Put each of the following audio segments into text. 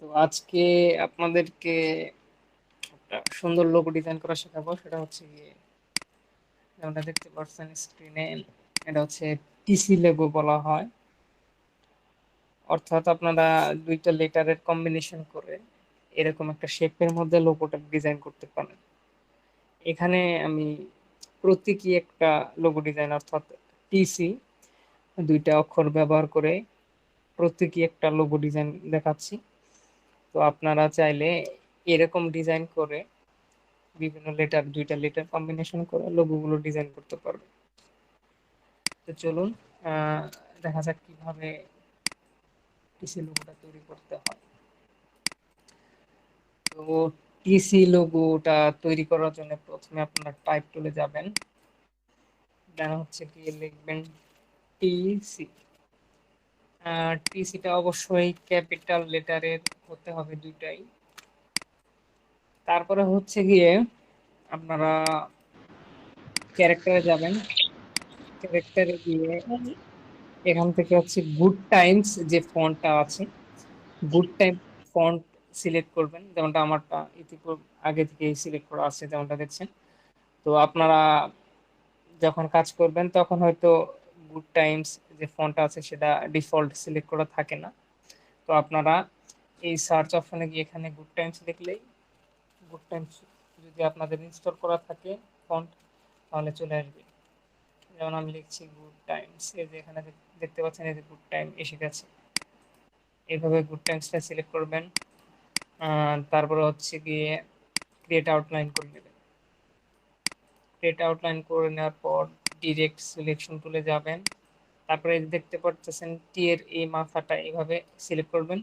তো আজকে আপনাদেরকে একটা সুন্দর লোগো ডিজাইন করা শেখাবো। সেটা হচ্ছে গিয়ে যেমনটা দেখতে পাচ্ছেন স্ক্রিনে, এটা হচ্ছে টিসি লোগো বলা হয়। অর্থাৎ আপনারা দুইটা লেটারের কম্বিনেশন করে এরকম একটা শেপের মধ্যে লোগোটা ডিজাইন করতে পারেন। এখানে আমি প্রতীকী একটা লোগো ডিজাইন অর্থাৎ টিসি দুইটা অক্ষর ব্যবহার করে প্রতীকী একটা লোগো ডিজাইন দেখাচ্ছি। তো আপনারা চাইলে এরকম ডিজাইন করে বিভিন্ন লেটার, দুইটা লেটার কম্বিনেশন করে লোগো গুলো ডিজাইন করতে পারবে। তো চলুন দেখা যাক কিভাবে টিসি লোগোটা তৈরি করতে হয়। তো টিসি লোগোটা তৈরি করার জন্য প্রথমে আপনারা টাইপ টুলে যাবেন, দেন হচ্ছে কি লিখবেন টিসি। টিসিটা অবশ্যই ক্যাপিটাল লেটারের হতে হবে দুইটাই। তারপরে হচ্ছে গিয়ে আপনারা ক্যারেক্টারে যাবেন, ক্যারেক্টারে গিয়ে এখান থেকে হচ্ছে গুড টাইমস যে ফন্টটা আছে, গুড টাইম ফন্ট সিলেক্ট করবেন, যেমনটা আমারটা ইতিপূর্বে আগে থেকেই সিলেক্ট করা আছে যেমনটা দেখছেন। তো আপনারা যখন কাজ করবেন তখন হয়তো গুড টাইমস যে ফন্টটা আছে সেটা ডিফল্ট সিলেক্ট করা থাকে না। তো আপনারা এই সার্চ অপশনে গিয়ে এখানে গুড টাইমস লিখলেই, গুড টাইমস যদি আপনাদের ইনস্টল করা থাকে ফন্ট, তাহলে চলে আসবে। যেমন আমি লিখছি গুড টাইমস, এই যে এখানে দেখতে পাচ্ছেন এই যে গুড টাইম এসে গেছে। এইভাবে গুড টাইমসটা সিলেক্ট করবেন। তারপরে হচ্ছে গিয়ে ক্রিয়েট আউটলাইন করে নেবেন। ক্রিয়েট আউটলাইন করে নেওয়ার পর ডিরেক্ট সিলেকশন টুলে যাবেন। তারপরে দেখতে পাচ্ছেন টি এর এই মাথাটা এইভাবে সিলেক্ট করবেন।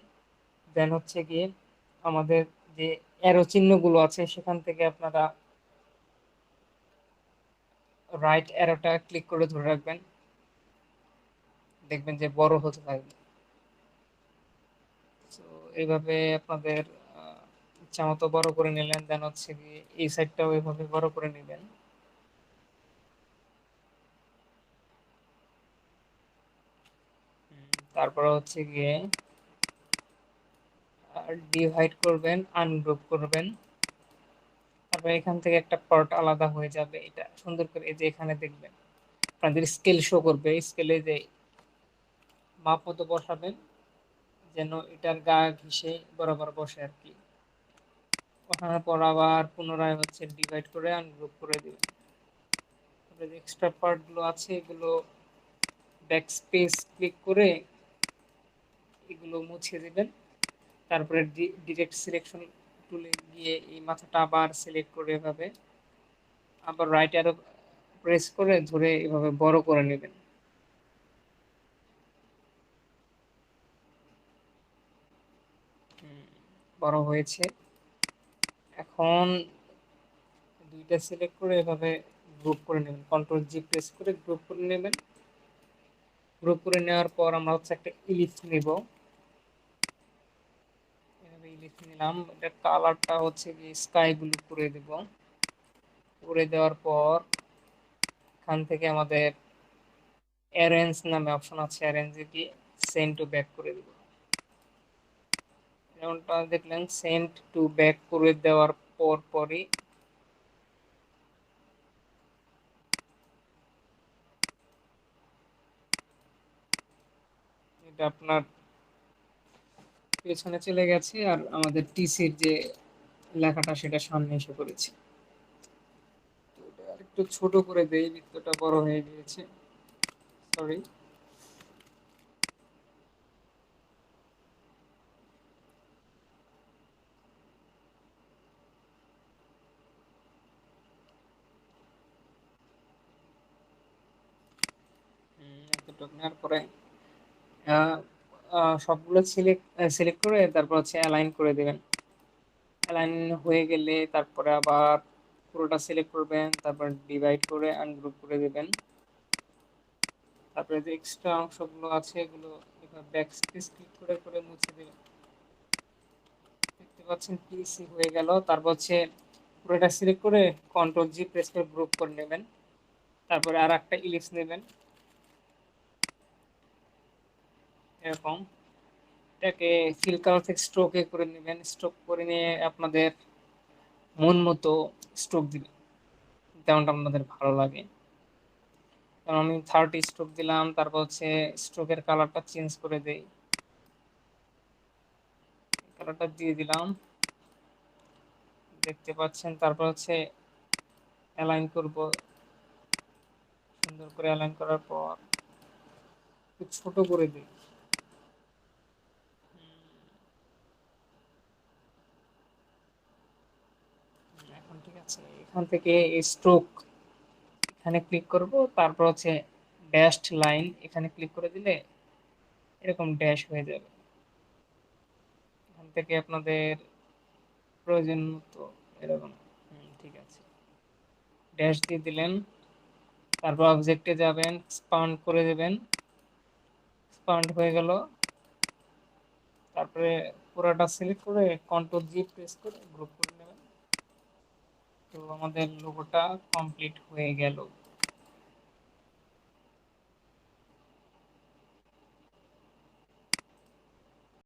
দেন হচ্ছে গিয়ে আমাদের যে অ্যারো চিহ্নগুলো আছে সেখান থেকে আপনারা রাইট অ্যারোটা ক্লিক করে ধরে রাখবেন, দেখবেন যে বড় হতে থাকবে। তো এইভাবে আপনাদের ইচ্ছা মতো বড় করে নিলেন। দেন হচ্ছে গিয়ে এই সাইডটাও এইভাবে বড় করে নেবেন। তারপরে হচ্ছে গিয়ে ডিভাইড করবেন, আনগ্রুপ করবেন। তারপরে এখান থেকে একটা পার্ট আলাদা হয়ে যাবে। এটা সুন্দর করে এই যে এখানে দেখবেন আপনাদের স্কেল শো করবে, স্কেলে যে মাপ মতো বসাবেন যেন এটার গা ঘিসে বরাবর বসে আর কি। বসানোর পর আবার পুনরায় হচ্ছে ডিভাইড করে আনগ্রুপ করে দিবেন। তারপরে যে এক্সট্রা পার্ট গুলো আছে এগুলো ব্যাক স্পেস ক্লিক করে এগুলো মুছে দিবেন। তারপরে ডিরেক্ট সিলেকশন টুলে গিয়ে এই মাথাটা আবার সিলেক্ট করে এভাবে আবার রাইট অ্যারো প্রেস করে ধরে এভাবে বড় করে নেবেন। বড় হয়েছে। এখন দুইটা সিলেক্ট করে এভাবে গ্রুপ করে নেবেন, কন্ট্রোল জি প্রেস করে গ্রুপ করে নেবেন। গ্রুপ করে নেওয়ার পর আমরা হচ্ছে একটা ইলিপ নেব। এভাবে ইলিপ নিলাম, এটা কালারটা হচ্ছে কি স্কাই ব্লু করে দেব। করে দেওয়ার পর এখান থেকে আমাদের অ্যারেঞ্জ নামে অপশন আছে, অ্যারেঞ্জে গিয়ে সেন্ড টু ব্যাক করে দেব। যেমনটা দেখলেন সেন্ড টু ব্যাক করে দেওয়ার পরই এটা আপনার পেছনে চলে গেছে আর আমাদের টিসির যে লেখাটা সেটা সামনে এসে পড়েছে। আর একটু ছোট করে দেই, বৃত্তটা বড় হয়ে গিয়েছে, সরি। এতটুকু নেওয়ার পরে সবগুলো সিলেক্ট সিলেক্ট করে তারপর হচ্ছে অ্যালাইন করে দেবেন। অ্যালাইন হয়ে গেলে তারপরে আবার পুরোটা সিলেক্ট করবেন, তারপর ডিভাইড করে আনগ্রুপ করে দেবেন। তারপরে যে এক্সট্রা অংশগুলো আছে এগুলো এভাবে ব্যাক স্পেস ক্লিক করে করে মুছে দেবেন। দেখতে পাচ্ছেন পিসি হয়ে গেল। তারপর হচ্ছে পুরোটা সিলেক্ট করে কন্ট্রোল জি প্রেস করে গ্রুপ করে নেবেন। তারপরে আর একটা ইলিপস নেবেন এরকম। এটাকে ফিল কালার থেকে স্ট্রোকে করে নেবেন, স্ট্রোক করে নিয়ে আপনাদের মন মতো স্ট্রোক দিবেন, যেমনটা আপনাদের ভালো লাগে। কারণ আমি 30 স্ট্রোক দিলাম, তারপর হচ্ছে স্ট্রোকের কালারটা চেঞ্জ করে দেই, কালারটা দিয়ে দিলাম, দেখতে পাচ্ছেন। তারপর হচ্ছে অ্যালাইন করব, সুন্দর করে অ্যালাইন করার পর একটু ছোট করে দিই। এখন ঠিক আছে। এখান থেকে স্ট্রোক এখানে ক্লিক করব, তারপর হচ্ছে ড্যাশড লাইন এখানে ক্লিক করে দিলে এরকম ড্যাশ হয়ে যাবে। এখান থেকে আপনাদের প্রয়োজন মতো এরকম, ঠিক আছে, ড্যাশ দিয়ে দিলেন। তারপর অবজেক্টে যাবেন, স্পান্ড করে দেবেন, স্পান্ড হয়ে গেল। তারপরে পুরোটা সিলেক্ট করে কন্ট্রোল জি প্রেস করে গ্রুপ করে নেবেন। তো আমাদের লোগোটা কমপ্লিট হয়ে গেল।